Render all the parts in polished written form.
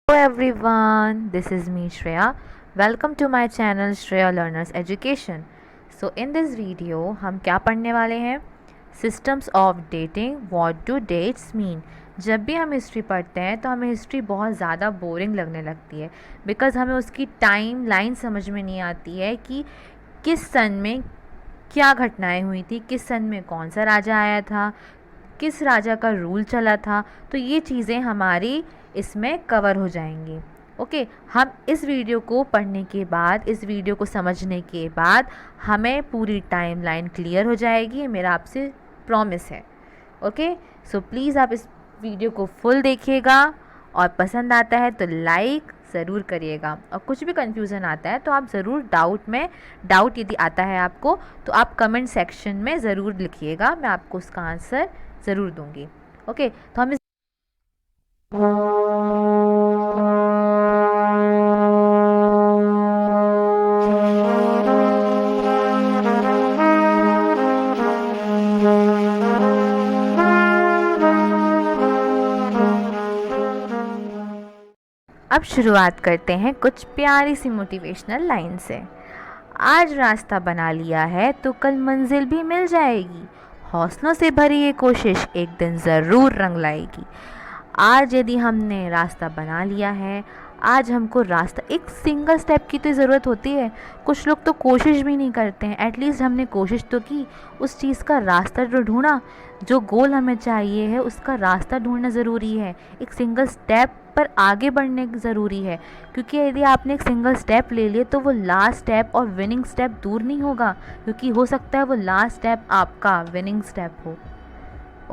Hello everyone, this is me Shreya. Welcome to my channel Shreya Learners Education. So in this video हम क्या पढ़ने वाले हैं? Systems of dating, what do dates mean? जब भी हम हिस्ट्री पढ़ते हैं तो हमें हिस्ट्री बहुत ज़्यादा बोरिंग लगने लगती है बिकॉज़ हमें उसकी टाइम लाइन समझ में नहीं आती है कि किस सन में क्या घटनाएं हुई थी, किस सन में कौन सा राजा आया था, किस राजा का रूल चला था। तो ये चीज़ें हमारी इसमें कवर हो जाएंगी। ओके, हम इस वीडियो को पढ़ने के बाद, इस वीडियो को समझने के बाद हमें पूरी टाइमलाइन क्लियर हो जाएगी, मेरा आपसे प्रॉमिस है। ओके, सो प्लीज़ आप इस वीडियो को फुल देखिएगा और पसंद आता है तो लाइक ज़रूर करिएगा, और कुछ भी कन्फ्यूज़न आता है तो आप ज़रूर डाउट यदि आता है आपको तो आप कमेंट सेक्शन में ज़रूर लिखिएगा, मैं आपको उसका आंसर ज़रूर दूंगी। ओके, तो हम अब शुरुआत करते हैं कुछ प्यारी सी मोटिवेशनल लाइन से। आज रास्ता बना लिया है तो कल मंजिल भी मिल जाएगी, हौसलों से भरी ये कोशिश एक दिन ज़रूर रंग लाएगी। आज यदि हमने रास्ता बना लिया है, आज हमको रास्ता, एक सिंगल स्टेप की तो ज़रूरत होती है। कुछ लोग तो कोशिश भी नहीं करते हैं, एटलीस्ट हमने कोशिश तो की, उस चीज़ का रास्ता तो ढूंढा, जो गोल हमें चाहिए है उसका रास्ता ढूंढना ज़रूरी है। एक सिंगल स्टेप पर आगे बढ़ने ज़रूरी है, क्योंकि यदि आपने एक सिंगल स्टेप ले लिए तो वो लास्ट स्टेप और विनिंग स्टेप दूर नहीं होगा, क्योंकि हो सकता है वो लास्ट स्टेप आपका विनिंग स्टेप हो।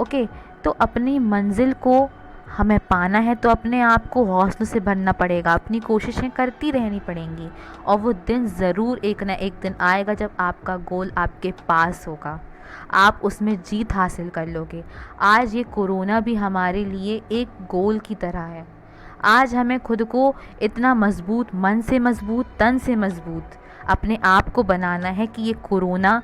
ओके, तो अपनी मंजिल को हमें पाना है तो अपने आप को हौसलों से भरना पड़ेगा, अपनी कोशिशें करती रहनी पड़ेंगी, और वो दिन ज़रूर एक ना एक दिन आएगा जब आपका गोल आपके पास होगा, आप उसमें जीत हासिल कर लोगे। आज ये कोरोना भी हमारे लिए एक गोल की तरह है। आज हमें खुद को इतना मजबूत, मन से मजबूत, तन से मजबूत अपने आप को बनाना है कि ये कोरोना,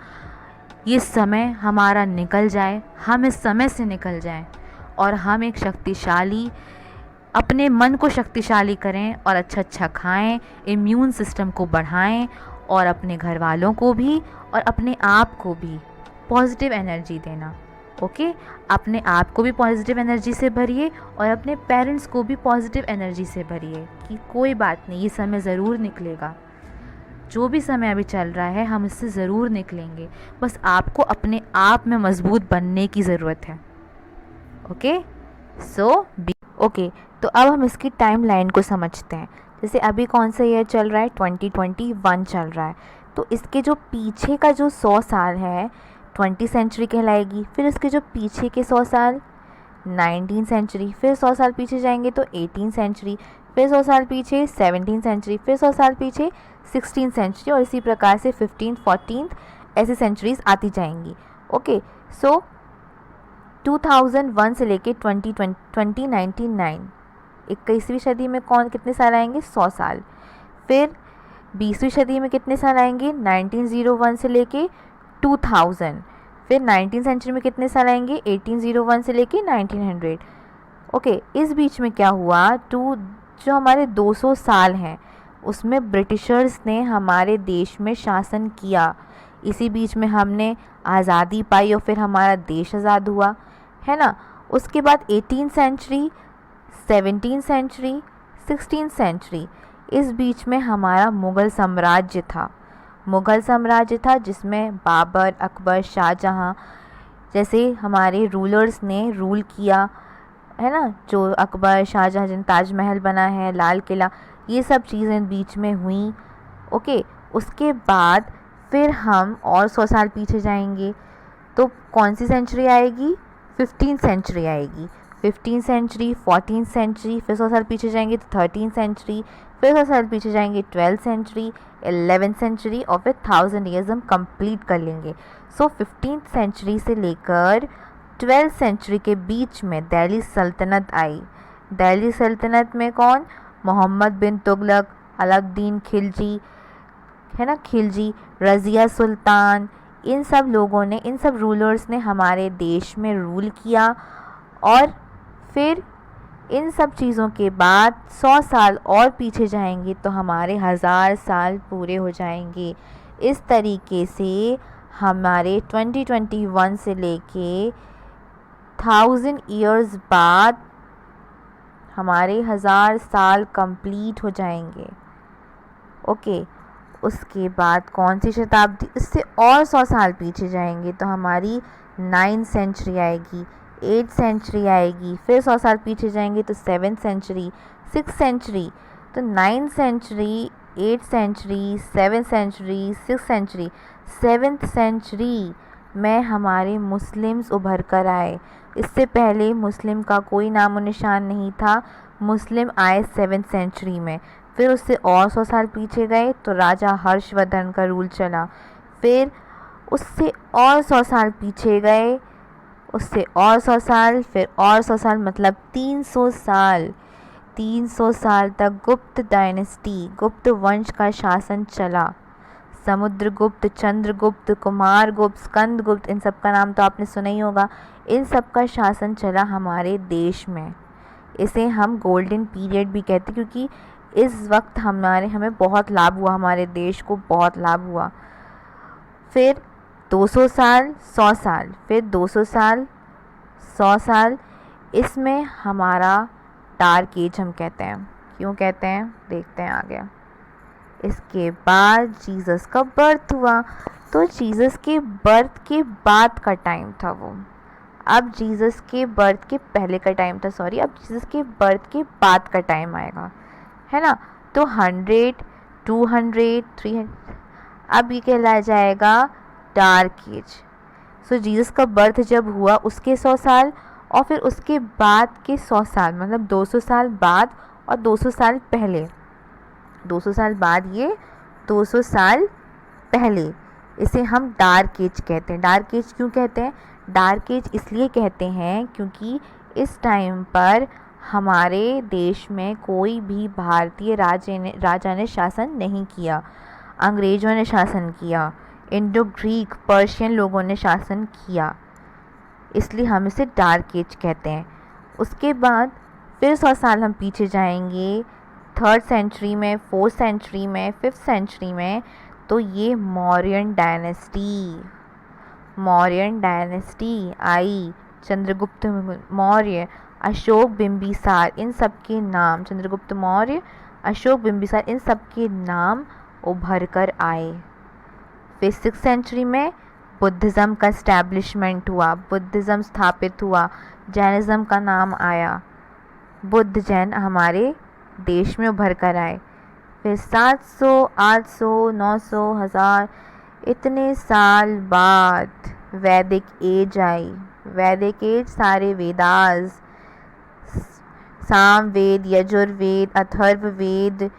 ये समय हमारा निकल जाए, हम इस समय से निकल जाएं और हम एक शक्तिशाली, अपने मन को शक्तिशाली करें और अच्छा अच्छा खाएं, इम्यून सिस्टम को बढ़ाएं, और अपने घर वालों को भी और अपने आप को भी पॉजिटिव एनर्जी देना। ओके, अपने आप को भी पॉजिटिव एनर्जी से भरिए और अपने पेरेंट्स को भी पॉजिटिव एनर्जी से भरिए कि कोई बात नहीं, ये समय ज़रूर निकलेगा। जो भी समय अभी चल रहा है हम इससे ज़रूर निकलेंगे, बस आपको अपने आप में मजबूत बनने की ज़रूरत है। ओके, ओके, तो अब हम इसकी टाइम लाइन को समझते हैं। जैसे अभी कौन सा ईयर चल रहा है, 2021 चल रहा है, तो इसके जो पीछे का जो 100 साल है 20 सेंचुरी कहलाएगी। फिर इसके जो पीछे के 100 साल 19 सेंचुरी, फिर 100 साल पीछे जाएंगे तो 18 सेंचुरी, फिर 100 साल पीछे 17 सेंचुरी, फिर 100 साल पीछे 16 सेंचुरी, और इसी प्रकार से 15, 14 ऐसी सेंचुरीज आती जाएंगी। ओके, सो 2001 से लेके 2099, 21वीं सदी में कितने साल आएंगे, 100 साल। फिर 20वीं सदी में कितने साल आएंगे, 1901 से लेके 2000। फिर 19 सेंचुरी में कितने साल आएंगे, 1801 से लेके 1900। ओके, इस बीच में क्या हुआ, जो हमारे 200 साल हैं उसमें ब्रिटिशर्स ने हमारे देश में शासन किया। इसी बीच में हमने आज़ादी पाई और फिर हमारा देश आज़ाद हुआ, है ना। उसके बाद 18 सेंचुरी, 17 सेंचुरी, 16 सेंचुरी, इस बीच में हमारा मुग़ल साम्राज्य था जिसमें बाबर, अकबर, शाहजहाँ जैसे हमारे रूलर्स ने रूल किया, है ना। जो अकबर, शाहजहाँ, जिन ताजमहल बना है, लाल किला, ये सब चीज़ें बीच में हुई। ओके, उसके बाद फिर हम और 100 साल पीछे जाएंगे तो कौन सी सेंचुरी आएगी, 15 सेंचुरी आएगी। 15 सेंचुरी, 14 सेंचुरी, फिर 100 साल पीछे जाएंगे तो 13 सेंचुरी, फिर 100 साल पीछे जाएंगे 12 सेंचुरी, 11 सेंचुरी, और फिर 1000 ईयर्स हम कंप्लीट कर लेंगे। सो 15th सेंचुरी से लेकर 12th सेंचुरी के बीच में दिल्ली सल्तनत आई। दिल्ली सल्तनत में कौन, मोहम्मद बिन तुगलक, अलाउद्दीन खिलजी, है ना, खिलजी, रज़िया सुल्तान, इन सब लोगों ने, इन सब रूलर्स ने हमारे देश में रूल किया। और फिर इन सब चीज़ों के बाद 100 साल और पीछे जाएंगे तो हमारे 1000 साल पूरे हो जाएंगे। इस तरीके से हमारे 2021 से लेके 1000 ईयर्स बाद हमारे 1000 साल कंप्लीट हो जाएंगे। ओके, उसके बाद कौन सी शताब्दी, इससे और 100 साल पीछे जाएंगे तो हमारी 9th सेंचुरी आएगी, 8th सेंचुरी आएगी, फिर 100 साल पीछे जाएंगे तो 7th सेंचुरी, 6th सेंचुरी, तो 9th century, 8th century, 7th century, 6th century, 7th century में हमारे मुस्लिम्स उभर कर आए। इससे पहले मुस्लिम का कोई नामो निशान नहीं था। मुस्लिम आए 7th सेंचुरी में। फिर उससे और 100 साल पीछे गए तो राजा हर्षवर्धन का रूल चला। फिर उससे और 100 साल पीछे गए, उससे और 100 साल, फिर और 100 साल, मतलब 300 साल। 300 साल तक गुप्त डायनेस्टी, गुप्त वंश का शासन चला। समुद्रगुप्त, चंद्रगुप्त, कुमारगुप्त, स्कंदगुप्त, इन सब का नाम तो आपने सुना ही होगा। इन सब का शासन चला हमारे देश में। इसे हम गोल्डन पीरियड भी कहते हैं क्योंकि इस वक्त हमें बहुत लाभ हुआ, हमारे देश को बहुत लाभ हुआ। फिर 200 साल, 100 साल, फिर 200 साल, 100 साल, इसमें हमारा डार्क एज हम कहते हैं। क्यों कहते हैं, देखते हैं आगे। इसके बाद जीसस का बर्थ हुआ, तो जीसस के बर्थ के बाद का टाइम था वो। अब जीसस के बर्थ के पहले का टाइम था, सॉरी, अब जीसस के बर्थ के बाद का टाइम आएगा, है ना। तो 100, 200, 300, अब ये कहलाया जाएगा डार्क एज। सो जीसस का बर्थ जब हुआ उसके 100 साल और फिर उसके बाद के 100 साल, मतलब 200 साल बाद और 200 साल पहले, 200 साल बाद ये 200 साल पहले, इसे हम डार्क एज कहते हैं। डार्क एज क्यों कहते हैं, डार्क एज इसलिए कहते हैं क्योंकि इस टाइम पर हमारे देश में कोई भी भारतीय राजा ने शासन नहीं किया, अंग्रेज़ों ने शासन किया, इंडो ग्रीक पर्शियन लोगों ने शासन किया, इसलिए हम इसे डार्क एज कहते हैं। उसके बाद फिर 100 साल हम पीछे जाएंगे 3rd सेंचुरी में, 4th सेंचुरी में, 5th सेंचुरी में, तो ये मौर्यन डायनेस्टी आई। चंद्रगुप्त मौर्य, अशोक बिंबिसार, इन सब के नाम, चंद्रगुप्त मौर्य, अशोक बिंबिसार, इन सब के नाम उभर कर आए। फिर 6th सेंचुरी में बुद्धिज़्म का इस्टेब्लिशमेंट हुआ, बुद्धिज़्म स्थापित हुआ, जैनिज़्म का नाम आया, बुद्ध जैन हमारे देश में उभर कर आए। फिर 700, 800, 900, 1000, इतने साल बाद वैदिक एज आई। वैदिक एज सारे वेदास, सामवेद, यजुर्वेद, अथर्ववेद,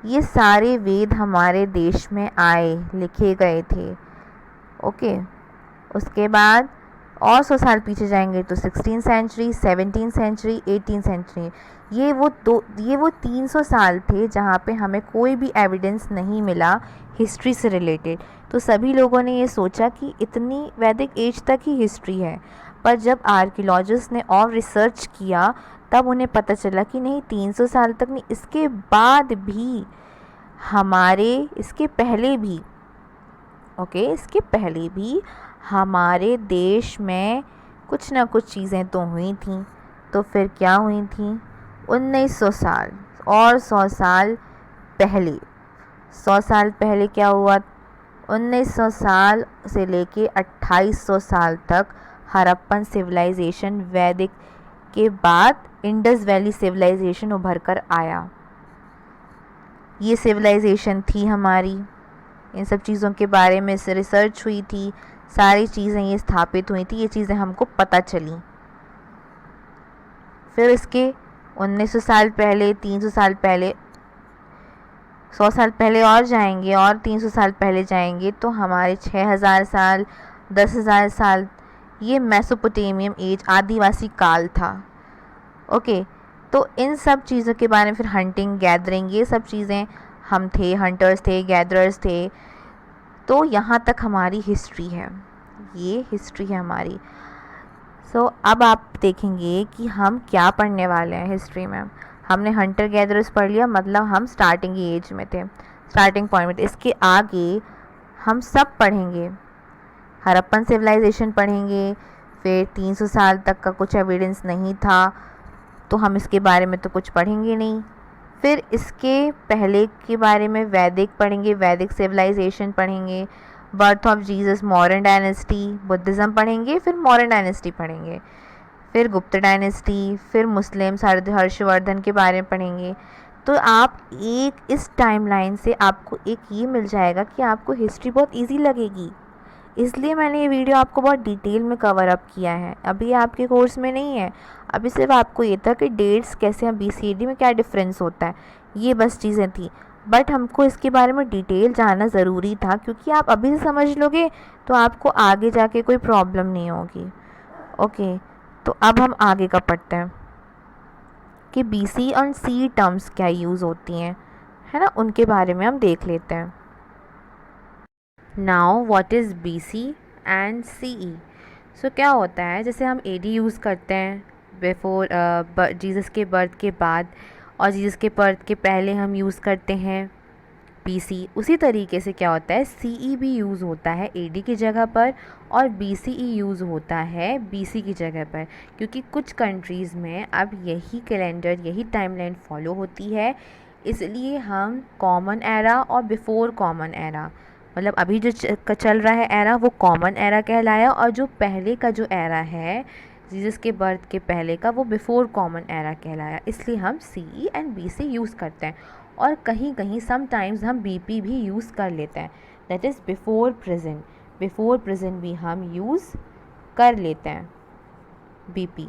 ये सारे वेद हमारे देश में आए, लिखे गए थे। ओके, उसके बाद और 100 साल पीछे जाएंगे तो 16th century, 17th century, 18th century, ये वो 300 साल थे जहाँ पे हमें कोई भी एविडेंस नहीं मिला हिस्ट्री से रिलेटेड। तो सभी लोगों ने ये सोचा कि इतनी वैदिक एज तक ही हिस्ट्री है, पर जब आर्कियोलॉजिस्ट ने और रिसर्च किया तब उन्हें पता चला कि नहीं, 300 साल तक नहीं, इसके बाद भी इसके पहले भी हमारे देश में कुछ ना कुछ चीज़ें तो हुई थी। तो फिर क्या हुई थी, 1900 साल और 100 साल पहले, 100 साल पहले क्या हुआ, 1900 साल से लेके 2800 साल तक हड़प्पन सिविलाइजेशन, वैदिक के बाद इंडस वैली सिविलाइजेशन उभर कर आया। ये सिविलाइजेशन थी हमारी, इन सब चीज़ों के बारे में से रिसर्च हुई थी, सारी चीज़ें ये स्थापित हुई थी, ये चीज़ें हमको पता चली। फिर इसके 1900 साल पहले, 300 साल पहले, 100 साल पहले और जाएंगे और 300 साल पहले जाएंगे तो हमारे 6000 साल, 10,000 साल, ये मेसोपोटामियन एज, आदिवासी काल था। ओके, तो इन सब चीज़ों के बारे में फिर हंटिंग, गैदरिंग, ये सब चीज़ें हम थे, हंटर्स थे, गैदरर्स थे। तो यहाँ तक हमारी हिस्ट्री है, ये हिस्ट्री है हमारी। अब आप देखेंगे कि हम क्या पढ़ने वाले हैं हिस्ट्री में। हमने हंटर गैदरर्स पढ़ लिया, मतलब हम स्टार्टिंग एज में थे, स्टार्टिंग पॉइंट में थे। इसके आगे हम सब पढ़ेंगे। हड़प्पन सिविलाइजेशन पढ़ेंगे, फिर 300 साल तक का कुछ एविडेंस नहीं था, तो हम इसके बारे में तो कुछ पढ़ेंगे नहीं। फिर इसके पहले के बारे में वैदिक पढ़ेंगे, वैदिक सिविलाइजेशन पढ़ेंगे, birth of Jesus, Mauryan dynasty, Buddhism पढ़ेंगे, फिर मौर्यन डायनेस्टी पढ़ेंगे, फिर गुप्त डायनेस्टी, फिर मुस्लिम हर्षवर्धन के बारे में पढ़ेंगे। तो आप एक इस टाइमलाइन से आपको एक ये मिल जाएगा कि आपको हिस्ट्री बहुत इजी लगेगी। इसलिए मैंने ये वीडियो आपको बहुत डिटेल में कवर अप किया है। अभी आपके कोर्स में नहीं है, अभी सिर्फ आपको ये था कि डेट्स कैसे हैं, BCAD में क्या डिफरेंस होता है, ये बस चीज़ें थी। बट हमको इसके बारे में डिटेल जानना ज़रूरी था, क्योंकि आप अभी से समझ लोगे तो आपको आगे जाके कोई प्रॉब्लम नहीं होगी। ओके, तो अब हम आगे का पढ़ते हैं कि BC और CE टर्म्स क्या यूज़ होती हैं, है ना, उनके बारे में हम देख लेते हैं। Now what is BC and CE। सो क्या होता है, जैसे हम AD यूज़ करते हैं बिफोर जीसस के बर्थ के बाद, और जीसस के बर्थ के पहले हम यूज़ करते हैं BC। उसी तरीके से क्या होता है, CE भी यूज़ होता है AD की जगह पर, और BCE यूज़ होता है BC की जगह पर, क्योंकि कुछ कंट्रीज़ में अब यही कैलेंडर, यही टाइमलाइन फॉलो होती है। इसलिए हम कॉमन एरा और बिफोर कॉमन एरा, मतलब अभी जो चल रहा है एरा, वो कॉमन एरा कहलाया, और जो पहले का जो एरा है जीसस के बर्थ के पहले का, वो बिफोर कॉमन एरा कहलाया। इसलिए हम CE एंड BC यूज़ करते हैं, और कहीं कहीं समटाइम्स हम BP भी यूज़ कर लेते हैं, that is before present. Before present भी हम यूज़ कर लेते हैं BP।